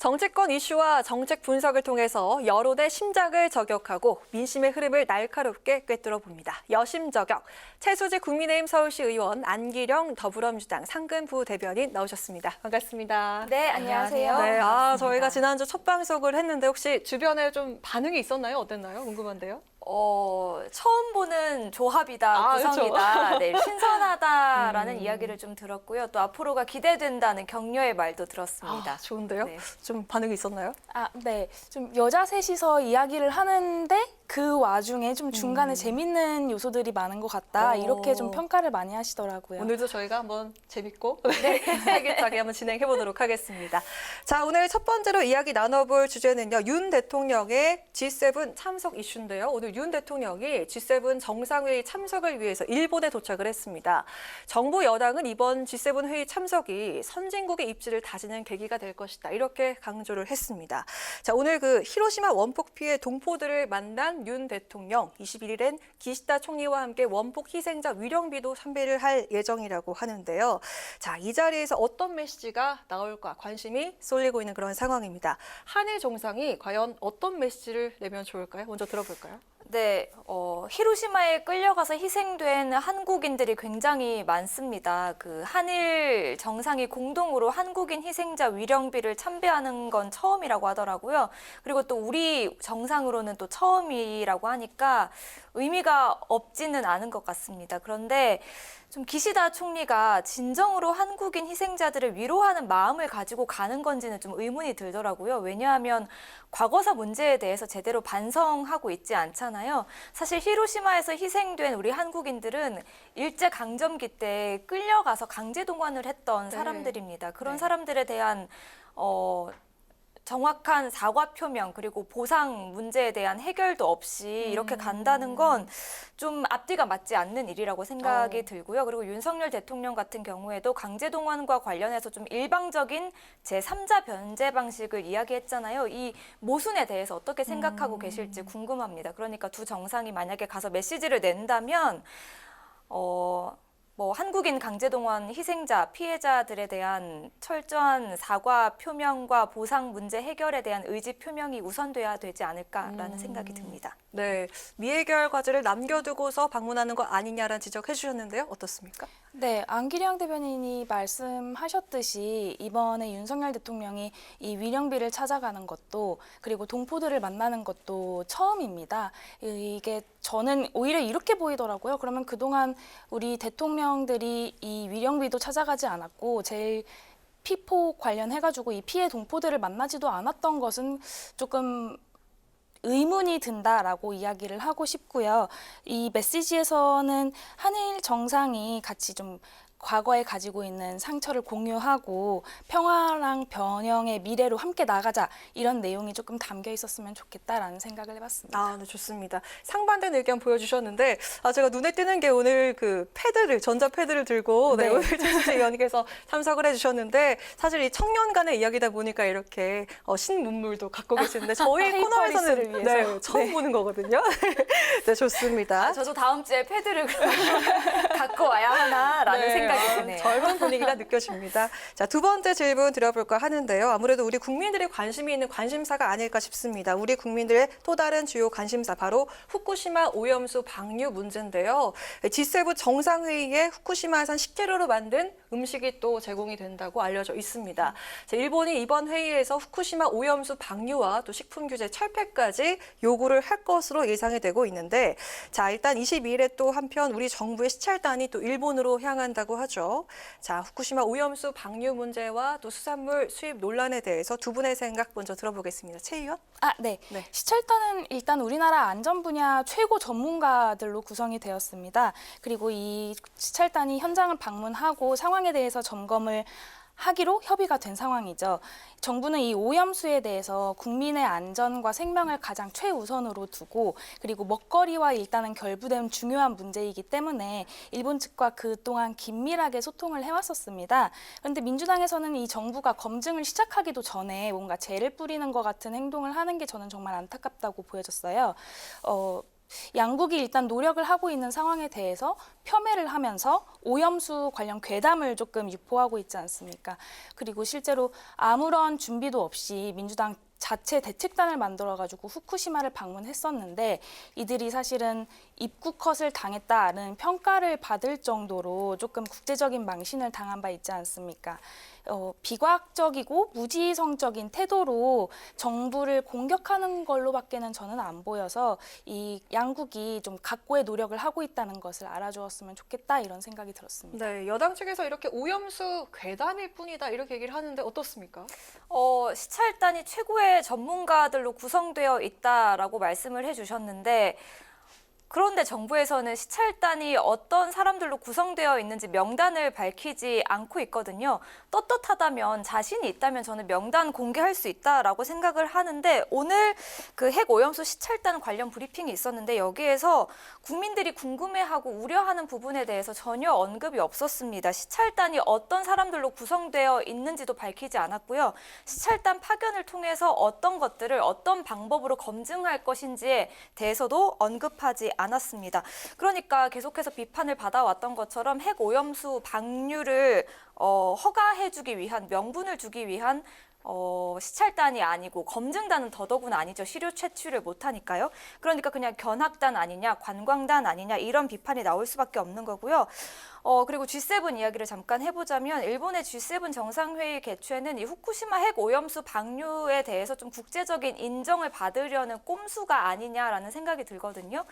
정치권 이슈와 정책 분석을 통해서 여론의 심장을 저격하고 민심의 흐름을 날카롭게 꿰뚫어 봅니다. 여심저격. 최수지 국민의힘 서울시 의원, 안기령 더불어민주당 상근부 대변인 나오셨습니다. 반갑습니다. 네, 안녕하세요. 네, 저희가 지난주 첫 방송을 했는데 혹시 주변에 좀 반응이 있었나요? 어땠나요? 궁금한데요. 처음 보는 조합이다, 구성이다, 네, 신선하다라는 이야기를 좀 들었고요. 또 앞으로가 기대된다는 격려의 말도 들었습니다. 좋은데요? 네. 좀 반응이 있었나요? 네. 좀 여자 셋이서 이야기를 하는데 그 와중에 좀 중간에 재밌는 요소들이 많은 것 같다. 이렇게 좀 평가를 많이 하시더라고요. 오늘도 저희가 한번 재밌고 활기차게 한번 진행해 보도록 하겠습니다. 자, 오늘 첫 번째로 이야기 나눠볼 주제는요. 윤 대통령의 G7 참석 이슈인데요. 오늘 윤 대통령이 G7 정상회의 참석을 위해서 일본에 도착을 했습니다. 정부 여당은 이번 G7 회의 참석이 선진국의 입지를 다지는 계기가 될 것이다. 이렇게 강조를 했습니다. 자, 오늘 그 히로시마 원폭 피해 동포들을 만난 윤 대통령 21일엔 기시다 총리와 함께 원폭 희생자 위령비도 참배를 할 예정이라고 하는데요. 자, 이 자리에서 어떤 메시지가 나올까 관심이 쏠리고 있는 그런 상황입니다. 한일 정상이 과연 어떤 메시지를 내면 좋을까요? 먼저 들어볼까요? 네, 히로시마에 끌려가서 희생된 한국인들이 굉장히 많습니다. 그 한일 정상이 공동으로 한국인 희생자 위령비를 참배하는 건 처음이라고 하더라고요. 그리고 또 우리 정상으로는 또 처음이라고 하니까 의미가 없지는 않은 것 같습니다. 그런데 좀 기시다 총리가 진정으로 한국인 희생자들을 위로하는 마음을 가지고 가는 건지는 좀 의문이 들더라고요. 왜냐하면 과거사 문제에 대해서 제대로 반성하고 있지 않잖아요. 사실 히로시마에서 희생된 우리 한국인들은 일제강점기 때 끌려가서 강제동원을 했던 사람들입니다. 그런 사람들에 대한 정확한 사과 표명 그리고 보상 문제에 대한 해결도 없이 이렇게 간다는 건 좀 앞뒤가 맞지 않는 일이라고 생각이 들고요. 그리고 윤석열 대통령 같은 경우에도 강제동원과 관련해서 좀 일방적인 제3자 변제 방식을 이야기했잖아요. 이 모순에 대해서 어떻게 생각하고 계실지 궁금합니다. 그러니까 두 정상이 만약에 가서 메시지를 낸다면 한국인 강제동원 희생자, 피해자들에 대한 철저한 사과 표명과 보상 문제 해결에 대한 의지 표명이 우선돼야 되지 않을까라는 생각이 듭니다. 네, 미해결 과제를 남겨두고서 방문하는 거 아니냐라는 지적해 주셨는데요. 어떻습니까? 네, 안기령 대변인이 말씀하셨듯이 이번에 윤석열 대통령이 이 위령비를 찾아가는 것도 그리고 동포들을 만나는 것도 처음입니다. 이게 저는 오히려 이렇게 보이더라고요. 그러면 그동안 우리 대통령들이 이 위령비도 찾아가지 않았고 제일 피폭 관련해가지고 이 피해 동포들을 만나지도 않았던 것은 조금 의문이 든다라고 이야기를 하고 싶고요. 이 메시지에서는 한일 정상이 같이 좀 과거에 가지고 있는 상처를 공유하고 평화랑 번영의 미래로 함께 나가자 이런 내용이 조금 담겨 있었으면 좋겠다라는 생각을 해봤습니다. 네, 좋습니다. 상반된 의견 보여주셨는데 제가 눈에 띄는 게 오늘 그 전자 패드를 들고 오늘 최수지 의원께서 참석을 해주셨는데 사실 이 청년 간의 이야기다 보니까 이렇게 신문물도 갖고 계시는데 저희 코너에서는 처음 보는 거거든요. 네, 좋습니다. 저도 다음 주에 패드를 갖고 와야 하나라는 생각이 드네요. 젊은 분위기가 느껴집니다. 자, 두 번째 질문 드려볼까 하는데요. 아무래도 우리 국민들이 관심이 있는 관심사가 아닐까 싶습니다. 우리 국민들의 또 다른 주요 관심사 바로 후쿠시마 오염수 방류 문제인데요. G7 정상회의에 후쿠시마산 식재료로 만든 음식이 또 제공이 된다고 알려져 있습니다. 자, 일본이 이번 회의에서 후쿠시마 오염수 방류와 또 식품 규제 철폐까지 요구를 할 것으로 예상이 되고 있는데 자, 일단 22일에 또 한편 우리 정부의 시찰단이 또 일본으로 향한다고 하죠. 자, 후쿠시마 오염수 방류 문제와 또 수산물 수입 논란에 대해서 두 분의 생각 먼저 들어보겠습니다. 최 의원? 네. 시찰단은 일단 우리나라 안전 분야 최고 전문가들로 구성이 되었습니다. 그리고 이 시찰단이 현장을 방문하고 상황에 대해서 점검을 하기로 협의가 된 상황이죠. 정부는 이 오염수에 대해서 국민의 안전과 생명을 가장 최우선으로 두고 그리고 먹거리와 일단은 결부된 중요한 문제이기 때문에 일본 측과 그동안 긴밀하게 소통을 해왔었습니다. 그런데 민주당에서는 이 정부가 검증을 시작하기도 전에 뭔가 죄를 뿌리는 것 같은 행동을 하는 게 저는 정말 안타깝다고 보여졌어요. 양국이 일단 노력을 하고 있는 상황에 대해서 폄훼를 하면서 오염수 관련 괴담을 조금 유포하고 있지 않습니까? 그리고 실제로 아무런 준비도 없이 민주당 자체 대책단을 만들어가지고 후쿠시마를 방문했었는데 이들이 사실은 입국컷을 당했다는 평가를 받을 정도로 조금 국제적인 망신을 당한 바 있지 않습니까? 비과학적이고 무지성적인 태도로 정부를 공격하는 걸로밖에는 저는 안 보여서 이 양국이 좀 각고의 노력을 하고 있다는 것을 알아주었으면 좋겠다 이런 생각이 들었습니다. 네, 여당 측에서 이렇게 오염수 괴담일 뿐이다 이렇게 얘기를 하는데 어떻습니까? 시찰단이 최고의 전문가들로 구성되어 있다라고 말씀을 해주셨는데 그런데 정부에서는 시찰단이 어떤 사람들로 구성되어 있는지 명단을 밝히지 않고 있거든요. 떳떳하다면 자신이 있다면 저는 명단 공개할 수 있다라고 생각을 하는데 오늘 그 핵오염수 시찰단 관련 브리핑이 있었는데 여기에서 국민들이 궁금해하고 우려하는 부분에 대해서 전혀 언급이 없었습니다. 시찰단이 어떤 사람들로 구성되어 있는지도 밝히지 않았고요. 시찰단 파견을 통해서 어떤 것들을 어떤 방법으로 검증할 것인지에 대해서도 언급하지 않았습니다. 그러니까 계속해서 비판을 받아왔던 것처럼 핵오염수 방류를 허가해주기 위한 명분을 주기 위한 시찰단이 아니고 검증단은 더더구나 아니죠. 시료 채취를 못하니까요. 그러니까 그냥 견학단 아니냐, 관광단 아니냐 이런 비판이 나올 수밖에 없는 거고요. 그리고 G7 이야기를 잠깐 해보자면 일본의 G7 정상회의 개최는 이 후쿠시마 핵 오염수 방류에 대해서 좀 국제적인 인정을 받으려는 꼼수가 아니냐라는 생각이 들거든요.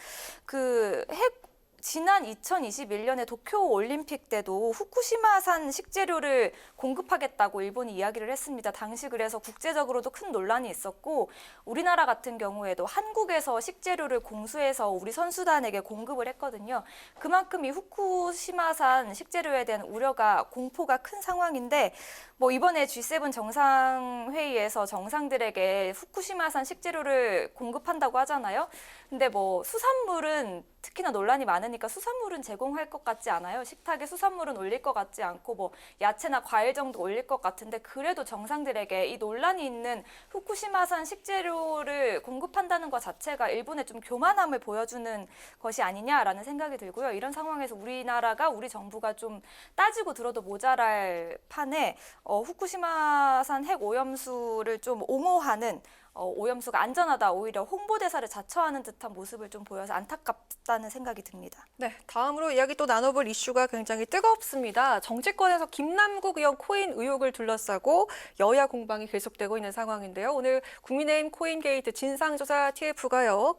지난 2021년에 도쿄 올림픽 때도 후쿠시마산 식재료를 공급하겠다고 일본이 이야기를 했습니다. 당시 그래서 국제적으로도 큰 논란이 있었고 우리나라 같은 경우에도 한국에서 식재료를 공수해서 우리 선수단에게 공급을 했거든요. 그만큼 이 후쿠시마산 식재료에 대한 우려가 공포가 큰 상황인데 이번에 G7 정상회의에서 정상들에게 후쿠시마산 식재료를 공급한다고 하잖아요. 근데 수산물은 특히나 논란이 많으니까 수산물은 제공할 것 같지 않아요. 식탁에 수산물은 올릴 것 같지 않고 야채나 과일 정도 올릴 것 같은데 그래도 정상들에게 이 논란이 있는 후쿠시마산 식재료를 공급한다는 것 자체가 일본의 좀 교만함을 보여주는 것이 아니냐라는 생각이 들고요. 이런 상황에서 우리나라가 우리 정부가 좀 따지고 들어도 모자랄 판에 후쿠시마산 핵 오염수를 좀 옹호하는 오염수가 안전하다 오히려 홍보대사를 자처하는 듯한 모습을 좀 보여서 안타깝다는 생각이 듭니다. 네, 다음으로 이야기 또 나눠볼 이슈가 굉장히 뜨겁습니다. 정치권에서 김남국 의원 코인 의혹을 둘러싸고 여야 공방이 계속되고 있는 상황인데요. 오늘 국민의힘 코인 게이트 진상조사 TF가요.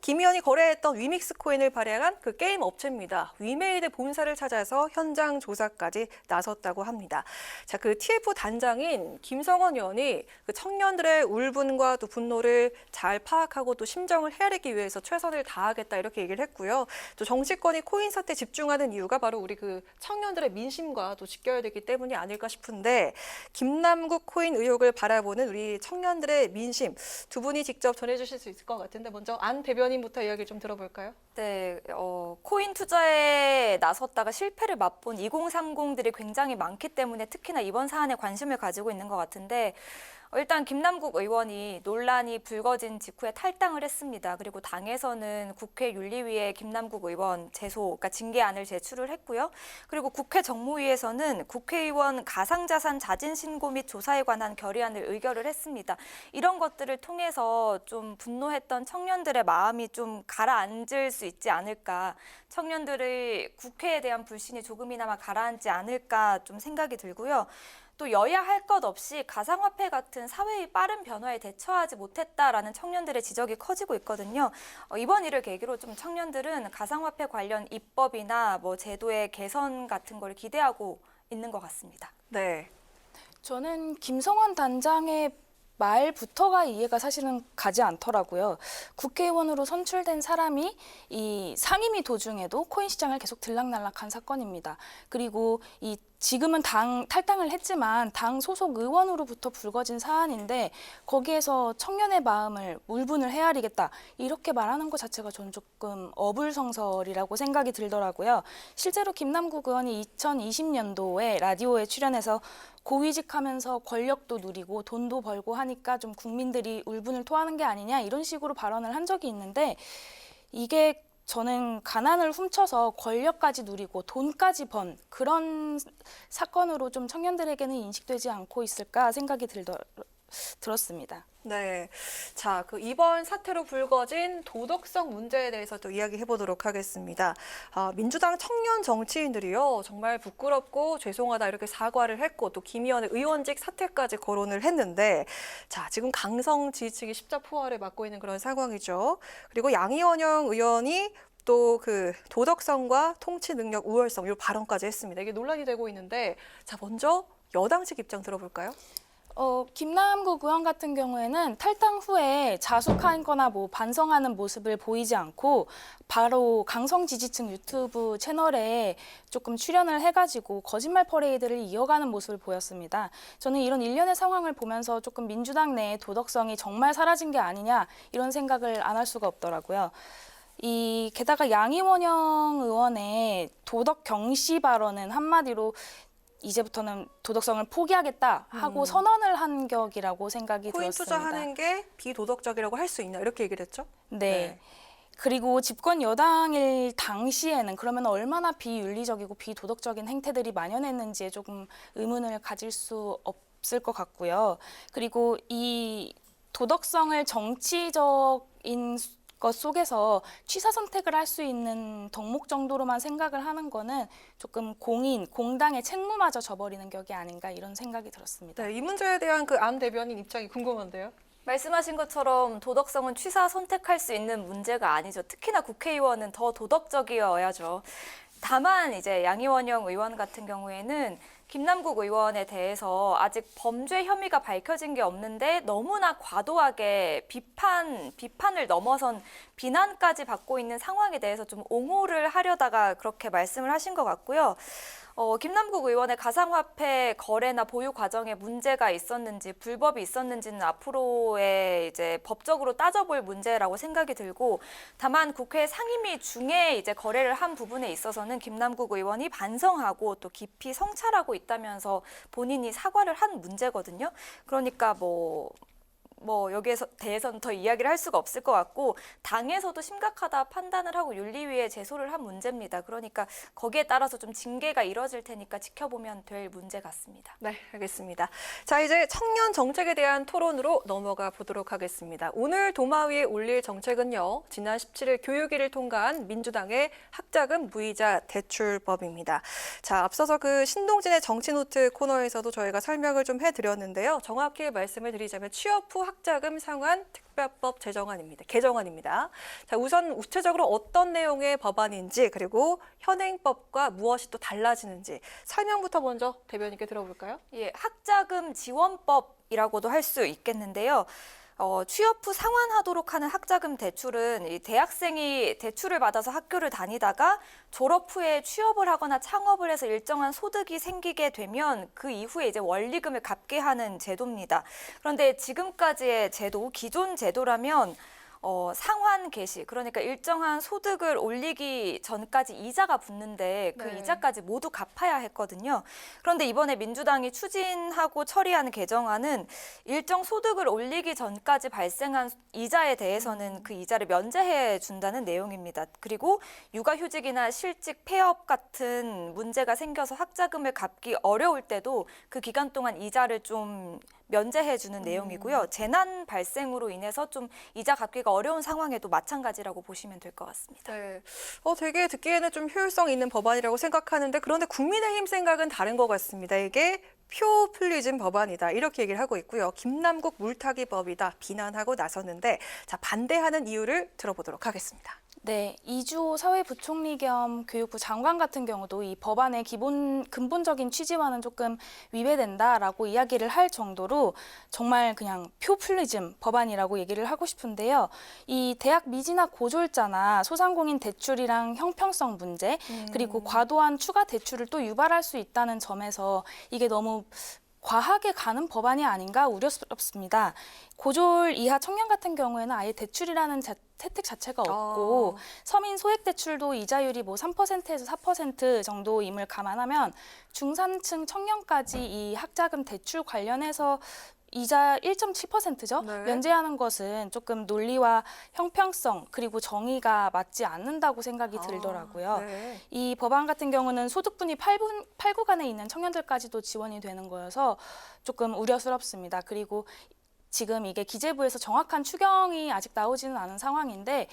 김 의원이 거래했던 위믹스 코인을 발행한 그 게임 업체입니다. 위메이드 본사를 찾아서 현장 조사까지 나섰다고 합니다. 자, 그 TF 단장인 김성원 의원이 그 청년들의 울분과 또 분노를 잘 파악하고 또 심정을 헤아리기 위해서 최선을 다하겠다 이렇게 얘기를 했고요. 또 정치권이 코인 사태에 집중하는 이유가 바로 우리 그 청년들의 민심과 또 직결되기 때문이 아닐까 싶은데 김남국 코인 의혹을 바라보는 우리 청년들의 민심 두 분이 직접 전해주실 수 있을 것 같은데 먼저 안 대변인부터 이야기를 좀 들어볼까요? 네, 코인 투자에 나섰다가 실패를 맛본 2030들이 굉장히 많기 때문에 특히나 이번 사안에 관심을 가지고 있는 것 같은데 일단 김남국 의원이 논란이 불거진 직후에 탈당을 했습니다. 그리고 당에서는 국회 윤리위에 김남국 의원 그러니까 징계안을 제출을 했고요. 그리고 국회 정무위에서는 국회의원 가상자산 자진 신고 및 조사에 관한 결의안을 의결을 했습니다. 이런 것들을 통해서 좀 분노했던 청년들의 마음이 좀 가라앉을 수 있지 않을까. 청년들의 국회에 대한 불신이 조금이나마 가라앉지 않을까 좀 생각이 들고요. 또 여야 할 것 없이 가상화폐 같은 사회의 빠른 변화에 대처하지 못했다라는 청년들의 지적이 커지고 있거든요. 이번 일을 계기로 좀 청년들은 가상화폐 관련 입법이나 제도의 개선 같은 걸 기대하고 있는 것 같습니다. 네. 저는 김성원 단장의 말부터가 이해가 사실은 가지 않더라고요. 국회의원으로 선출된 사람이 이 상임위 도중에도 코인 시장을 계속 들락날락한 사건입니다. 그리고 지금은 당 탈당을 했지만 당 소속 의원으로부터 불거진 사안인데 거기에서 청년의 마음을 울분을 헤아리겠다 이렇게 말하는 것 자체가 저는 조금 어불성설이라고 생각이 들더라고요. 실제로 김남국 의원이 2020년도에 라디오에 출연해서 고위직하면서 권력도 누리고 돈도 벌고 하니까 좀 국민들이 울분을 토하는 게 아니냐 이런 식으로 발언을 한 적이 있는데 이게 저는 가난을 훔쳐서 권력까지 누리고 돈까지 번 그런 사건으로 좀 청년들에게는 인식되지 않고 있을까 생각이 들었습니다. 네. 자, 그 이번 사태로 불거진 도덕성 문제에 대해서 또 이야기해 보도록 하겠습니다. 민주당 청년 정치인들이요, 정말 부끄럽고 죄송하다 이렇게 사과를 했고 또 김의원의 의원직 사퇴까지 거론을 했는데, 자, 지금 강성 지지층이 십자포화를 맞고 있는 그런 상황이죠. 그리고 양이원영 의원이 또 그 도덕성과 통치 능력 우월성 이 발언까지 했습니다. 이게 논란이 되고 있는데, 자, 먼저 여당 측 입장 들어볼까요? 김남국 의원 같은 경우에는 탈당 후에 자숙하거나 뭐 반성하는 모습을 보이지 않고 바로 강성 지지층 유튜브 채널에 조금 출연을 해가지고 거짓말 퍼레이드를 이어가는 모습을 보였습니다. 저는 이런 일련의 상황을 보면서 조금 민주당 내의 도덕성이 정말 사라진 게 아니냐 이런 생각을 안 할 수가 없더라고요. 게다가 양이원영 의원의 도덕 경시 발언은 한마디로 이제부터는 도덕성을 포기하겠다 하고 선언을 한 격이라고 생각이 코인 들었습니다. 투자하는 게 비도덕적이라고 할 수 있냐 이렇게 얘기를 했죠? 네. 그리고 집권 여당일 당시에는 그러면 얼마나 비윤리적이고 비도덕적인 행태들이 만연했는지에 조금 의문을 가질 수 없을 것 같고요. 그리고 이 도덕성을 정치적인 것 속에서 취사 선택을 할 수 있는 덕목 정도로만 생각을 하는 거는 조금 공당의 책무마저 져버리는 격이 아닌가 이런 생각이 들었습니다. 네, 이 문제에 대한 그 안 대변인 입장이 궁금한데요. 말씀하신 것처럼 도덕성은 취사 선택할 수 있는 문제가 아니죠. 특히나 국회의원은 더 도덕적이어야죠. 다만 이제 양이원영 의원 같은 경우에는 김남국 의원에 대해서 아직 범죄 혐의가 밝혀진 게 없는데 너무나 과도하게 비판을 넘어선 비난까지 받고 있는 상황에 대해서 좀 옹호를 하려다가 그렇게 말씀을 하신 것 같고요. 김남국 의원의 가상화폐 거래나 보유 과정에 문제가 있었는지 불법이 있었는지는 앞으로의 이제 법적으로 따져볼 문제라고 생각이 들고, 다만 국회 상임위 중에 이제 거래를 한 부분에 있어서는 김남국 의원이 반성하고 또 깊이 성찰하고 있다면서 본인이 사과를 한 문제거든요. 그러니까 뭐 여기에 대해서는 더 이야기를 할 수가 없을 것 같고, 당에서도 심각하다 판단을 하고 윤리위에 제소를 한 문제입니다. 그러니까 거기에 따라서 좀 징계가 이뤄질 테니까 지켜보면 될 문제 같습니다. 네, 알겠습니다. 자, 이제 청년 정책에 대한 토론으로 넘어가 보도록 하겠습니다. 오늘 도마 위에 올릴 정책은요, 지난 17일 교육위를 통과한 민주당의 학자금 무이자 대출법입니다. 자, 앞서서 그 신동진의 정치노트 코너에서도 저희가 설명을 좀 해드렸는데요. 정확히 말씀을 드리자면 취업 후 학자금 상환 특별법 개정안입니다. 자, 우선 구체적으로 어떤 내용의 법안인지 그리고 현행법과 무엇이 또 달라지는지 설명부터 먼저 대변인께 들어볼까요? 예, 학자금 지원법이라고도 할 수 있겠는데요. 취업 후 상환하도록 하는 학자금 대출은 이 대학생이 대출을 받아서 학교를 다니다가 졸업 후에 취업을 하거나 창업을 해서 일정한 소득이 생기게 되면 그 이후에 이제 원리금을 갚게 하는 제도입니다. 그런데 지금까지의 제도, 기존 제도라면 상환 개시, 그러니까 일정한 소득을 올리기 전까지 이자가 붙는데 그 네. 이자까지 모두 갚아야 했거든요. 그런데 이번에 민주당이 추진하고 처리하는 개정안은 일정 소득을 올리기 전까지 발생한 이자에 대해서는 그 이자를 면제해 준다는 내용입니다. 그리고 육아휴직이나 실직 폐업 같은 문제가 생겨서 학자금을 갚기 어려울 때도 그 기간 동안 이자를 좀 면제해주는 내용이고요. 재난 발생으로 인해서 좀 이자 갚기가 어려운 상황에도 마찬가지라고 보시면 될 것 같습니다. 네, 되게 듣기에는 좀 효율성 있는 법안이라고 생각하는데 그런데 국민의힘 생각은 다른 것 같습니다. 이게 표퓰리즘 법안이다 이렇게 얘기를 하고 있고요. 김남국 물타기법이다 비난하고 나섰는데 자, 반대하는 이유를 들어보도록 하겠습니다. 네, 이주호 사회부총리 겸 교육부 장관 같은 경우도 이 법안의 근본적인 취지와는 조금 위배된다라고 이야기를 할 정도로 정말 그냥 표퓰리즘 법안이라고 얘기를 하고 싶은데요. 이 대학 미지나 고졸자나 소상공인 대출이랑 형평성 문제, 그리고 과도한 추가 대출을 또 유발할 수 있다는 점에서 이게 너무 과하게 가는 법안이 아닌가 우려스럽습니다. 고졸 이하 청년 같은 경우에는 아예 대출이라는 혜택 자체가 없고 서민 소액 대출도 이자율이 뭐 3%에서 4% 정도임을 감안하면 중산층 청년까지 이 학자금 대출 관련해서 이자 1.7%죠. 네. 면제하는 것은 조금 논리와 형평성 그리고 정의가 맞지 않는다고 생각이 들더라고요. 네. 이 법안 같은 경우는 소득분이 8구간에 있는 청년들까지도 지원이 되는 거여서 조금 우려스럽습니다. 그리고 지금 이게 기재부에서 정확한 추경이 아직 나오지는 않은 상황인데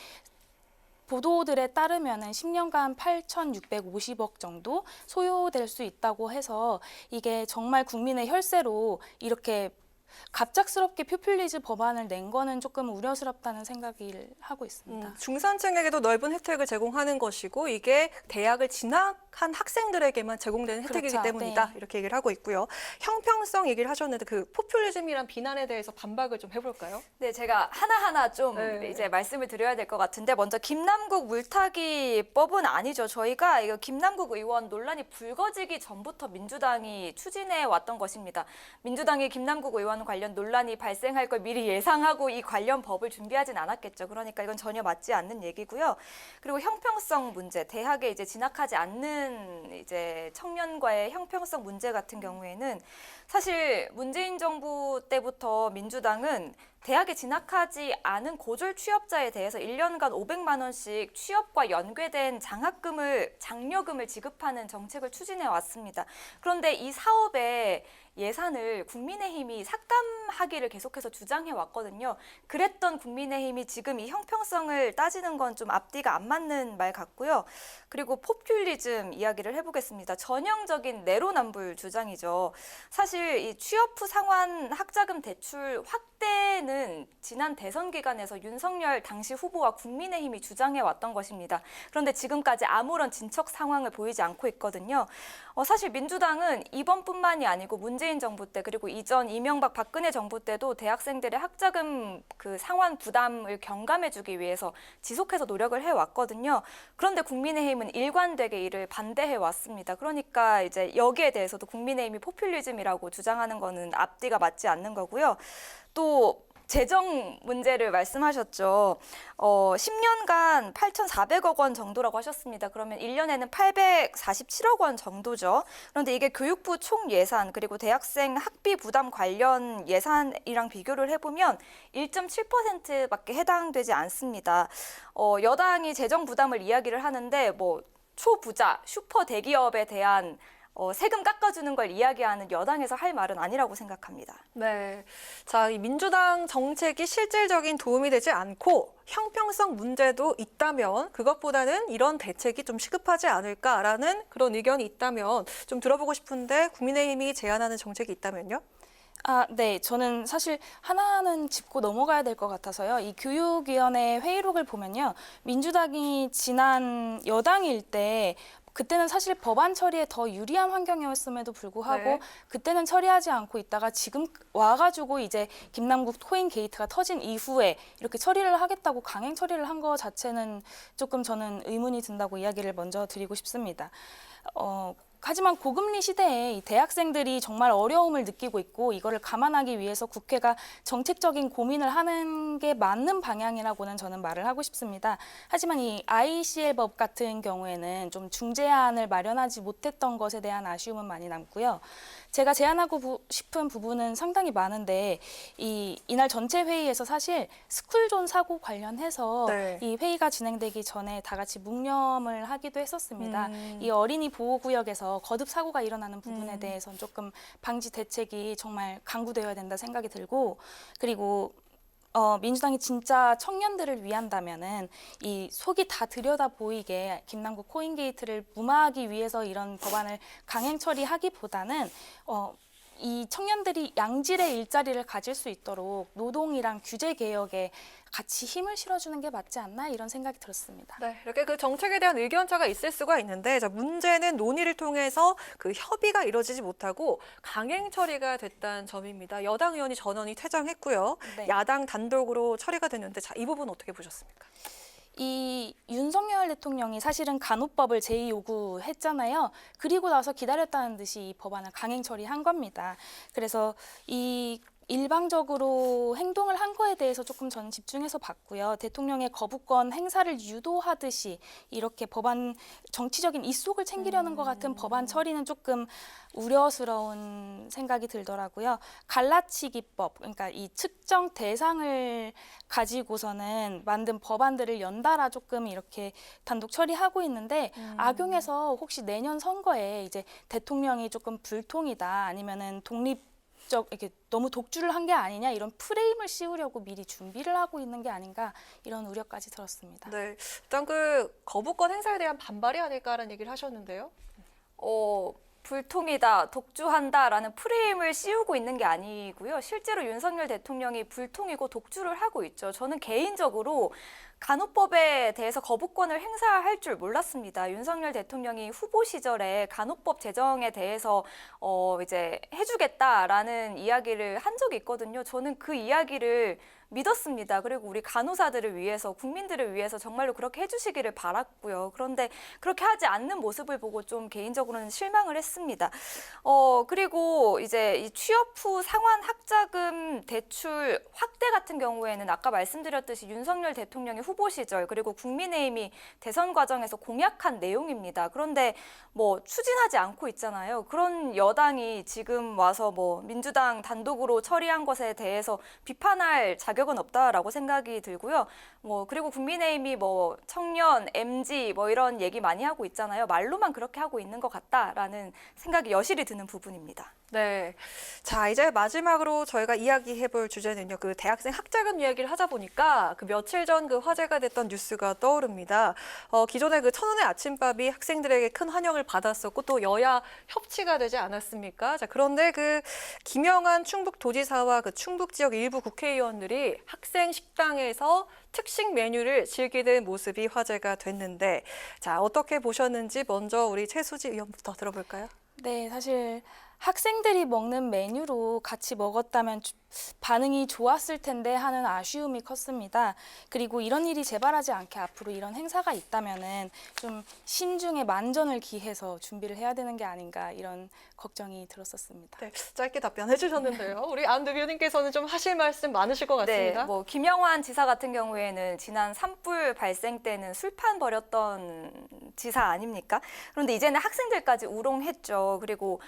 보도들에 따르면은 10년간 8,650억 정도 소요될 수 있다고 해서 이게 정말 국민의 혈세로 이렇게 갑작스럽게 포퓰리즘 법안을 낸 거는 조금 우려스럽다는 생각을 하고 있습니다. 중산층에게도 넓은 혜택을 제공하는 것이고 이게 대학을 진학한 학생들에게만 제공되는 혜택이기 그렇죠. 때문이다. 네. 이렇게 얘기를 하고 있고요. 형평성 얘기를 하셨는데 그 포퓰리즘이란 비난에 대해서 반박을 좀 해볼까요? 네, 제가 하나하나 좀 네. 이제 말씀을 드려야 될 것 같은데 먼저 김남국 물타기법은 아니죠. 저희가 이거 김남국 의원 논란이 불거지기 전부터 민주당이 추진해 왔던 것입니다. 민주당이 김남국 의원 관련 논란이 발생할 걸 미리 예상하고 이 관련 법을 준비하진 않았겠죠. 그러니까 이건 전혀 맞지 않는 얘기고요. 그리고 형평성 문제, 대학에 이제 진학하지 않는 이제 청년과의 형평성 문제 같은 경우에는 사실 문재인 정부 때부터 민주당은 대학에 진학하지 않은 고졸 취업자에 대해서 1년간 500만 원씩 취업과 연계된 장려금을 지급하는 정책을 추진해 왔습니다. 그런데 이 사업에 예산을 국민의힘이 삭감하기를 계속해서 주장해 왔거든요. 그랬던 국민의힘이 지금 이 형평성을 따지는 건 좀 앞뒤가 안 맞는 말 같고요. 그리고 포퓰리즘 이야기를 해보겠습니다. 전형적인 내로남불 주장이죠. 사실 이 취업 후 상환 학자금 대출 확대는 지난 대선 기간에서 윤석열 당시 후보와 국민의힘이 주장해 왔던 것입니다. 그런데 지금까지 아무런 진척 상황을 보이지 않고 있거든요. 사실 민주당은 이번뿐만이 아니고 문재인 정부 때 그리고 이전 이명박 박근혜 정부 때도 대학생들의 학자금 그 상환 부담을 경감해주기 위해서 지속해서 노력을 해왔거든요. 그런데 국민의힘은 일관되게 이를 반대해 왔습니다. 그러니까 이제 여기에 대해서도 국민의힘이 포퓰리즘이라고 주장하는 거는 앞뒤가 맞지 않는 거고요. 또 재정 문제를 말씀하셨죠. 10년간 8,400억 원 정도라고 하셨습니다. 그러면 1년에는 847억 원 정도죠. 그런데 이게 교육부 총 예산 그리고 대학생 학비 부담 관련 예산이랑 비교를 해보면 1.7%밖에 해당되지 않습니다. 여당이 재정 부담을 이야기를 하는데 뭐 초부자, 슈퍼 대기업에 대한 세금 깎아주는 걸 이야기하는 여당에서 할 말은 아니라고 생각합니다. 네. 자, 이 민주당 정책이 실질적인 도움이 되지 않고 형평성 문제도 있다면 그것보다는 이런 대책이 좀 시급하지 않을까라는 그런 의견이 있다면 좀 들어보고 싶은데 국민의힘이 제안하는 정책이 있다면요? 네. 저는 사실 하나는 짚고 넘어가야 될 것 같아서요. 이 교육위원회 회의록을 보면요. 민주당이 지난 여당일 때 그때는 사실 법안 처리에 더 유리한 환경이었음에도 불구하고 네. 그때는 처리하지 않고 있다가 지금 와가지고 이제 김남국 코인 게이트가 터진 이후에 이렇게 처리를 하겠다고 강행 처리를 한 거 자체는 조금 저는 의문이 든다고 이야기를 먼저 드리고 싶습니다. 하지만 고금리 시대에 이 대학생들이 정말 어려움을 느끼고 있고 이거를 감안하기 위해서 국회가 정책적인 고민을 하는 게 맞는 방향이라고는 저는 말을 하고 싶습니다. 하지만 이 ICL법 같은 경우에는 좀 중재안을 마련하지 못했던 것에 대한 아쉬움은 많이 남고요. 제가 제안하고 싶은 부분은 상당히 많은데 이날 전체 회의에서 사실 스쿨존 사고 관련해서 네. 이 회의가 진행되기 전에 다 같이 묵념을 하기도 했었습니다. 음. 이 어린이 보호구역에서 거듭 사고가 일어나는 부분에 대해서는 조금 방지 대책이 정말 강구되어야 된다 생각이 들고 그리고 민주당이 진짜 청년들을 위한다면은 이 속이 다 들여다 보이게 김남국 코인 게이트를 무마하기 위해서 이런 법안을 강행 처리하기보다는 이 청년들이 양질의 일자리를 가질 수 있도록 노동이랑 규제 개혁에 같이 힘을 실어주는 게 맞지 않나 이런 생각이 들었습니다. 네, 이렇게 그 정책에 대한 의견차가 있을 수가 있는데, 자, 문제는 논의를 통해서 그 협의가 이루어지지 못하고 강행 처리가 됐다는 점입니다. 여당 의원이 전원이 퇴장했고요. 네. 야당 단독으로 처리가 됐는데, 자, 이 부분 어떻게 보셨습니까? 이 윤석열 대통령이 사실은 간호법을 제2요구했잖아요. 그리고 나서 기다렸다는 듯이 이 법안을 강행 처리한 겁니다. 그래서 이 일방적으로 행동을 한 거에 대해서 조금 저는 집중해서 봤고요. 대통령의 거부권 행사를 유도하듯이 이렇게 법안 정치적인 이속을 챙기려는 것 같은 법안 처리는 조금 우려스러운 생각이 들더라고요. 갈라치기법, 그러니까 이 측정 대상을 가지고서는 만든 법안들을 연달아 조금 이렇게 단독 처리하고 있는데 악용해서 혹시 내년 선거에 이제 대통령이 조금 불통이다 아니면은 이렇게 너무 독주를 한 게 아니냐 이런 프레임을 씌우려고 미리 준비를 하고 있는 게 아닌가 이런 우려까지 들었습니다. 네, 일단 그 거부권 행사에 대한 반발이 아닐까라는 얘기를 하셨는데요. 불통이다, 독주한다라는 프레임을 씌우고 있는 게 아니고요. 실제로 윤석열 대통령이 불통이고 독주를 하고 있죠. 저는 개인적으로 간호법에 대해서 거부권을 행사할 줄 몰랐습니다. 윤석열 대통령이 후보 시절에 간호법 제정에 대해서 이제 해주겠다라는 이야기를 한 적이 있거든요. 저는 그 이야기를 믿었습니다. 그리고 우리 간호사들을 위해서, 국민들을 위해서 정말로 그렇게 해주시기를 바랐고요. 그런데 그렇게 하지 않는 모습을 보고 좀 개인적으로는 실망을 했습니다. 그리고 이제 이 취업 후 상환 학자금 대출 확대 같은 경우에는 아까 말씀드렸듯이 윤석열 대통령의 후보 시절 그리고 국민의힘이 대선 과정에서 공약한 내용입니다. 그런데 뭐 추진하지 않고 있잖아요. 그런 여당이 지금 와서 뭐 민주당 단독으로 처리한 것에 대해서 비판할 자격은 없다라고 생각이 들고요. 그리고 국민의힘이 뭐 청년, MZ 뭐 이런 얘기 많이 하고 있잖아요. 말로만 그렇게 하고 있는 것 같다라는 생각이 여실히 드는 부분입니다. 네. 자, 이제 마지막으로 저희가 이야기해볼 주제는요. 그 대학생 학자금 이야기를 하다 보니까 그 며칠 전 그 화제가 됐던 뉴스가 떠오릅니다. 기존에 그 1,000원의 아침밥이 학생들에게 큰 환영을 받았었고 또 여야 협치가 되지 않았습니까? 자, 그런데 그 김영한 충북도지사와 그 충북 지역 일부 국회의원들이 학생 식당에서 특식 메뉴를 즐기는 모습이 화제가 됐는데, 자, 어떻게 보셨는지 먼저 우리 최수지 의원부터 들어볼까요? 네, 사실 학생들이 먹는 메뉴로 같이 먹었다면 반응이 좋았을 텐데 하는 아쉬움이 컸습니다. 그리고 이런 일이 재발하지 않게 앞으로 이런 행사가 있다면은 좀 신중에 만전을 기해서 준비를 해야 되는 게 아닌가 이런 걱정이 들었었습니다. 네, 짧게 답변해 주셨는데요. 우리 안 대변인께서는 좀 하실 말씀 많으실 것 같습니다. 네, 김영환 지사 같은 경우에는 지난 산불 발생 때는 술판 벌였던 지사 아닙니까? 그런데 이제는 학생들까지 우롱했죠. 그리고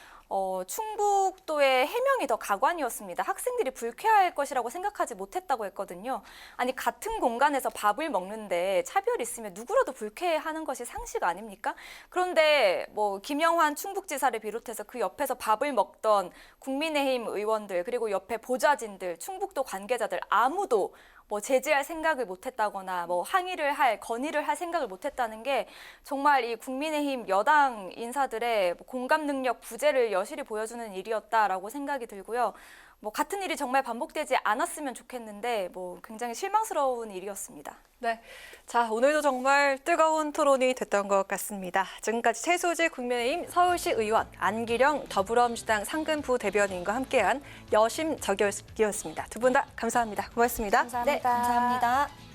충북도의 해명이 더 가관이었습니다. 학생들이 불쾌할 것이라고 생각하지 못했다고 했거든요. 아니 같은 공간에서 밥을 먹는데 차별이 있으면 누구라도 불쾌해하는 것이 상식 아닙니까? 그런데 김영환 충북지사를 비롯해서 그 옆에서 밥을 먹던 국민의힘 의원들 그리고 옆에 보좌진들, 충북도 관계자들 아무도 제지할 생각을 못했다거나 건의를 할 생각을 못했다는 게 정말 이 국민의힘 여당 인사들의 공감 능력 부재를 여실히 보여주는 일이었다라고 생각이 들고요. 같은 일이 정말 반복되지 않았으면 좋겠는데 굉장히 실망스러운 일이었습니다. 네, 자 오늘도 정말 뜨거운 토론이 됐던 것 같습니다. 지금까지 최수지 국민의힘 서울시 의원, 안기령 더불어민주당 상근부 대변인과 함께한 여심저격이었습니다. 두 분 다 감사합니다. 고맙습니다. 감사합니다. 네, 감사합니다.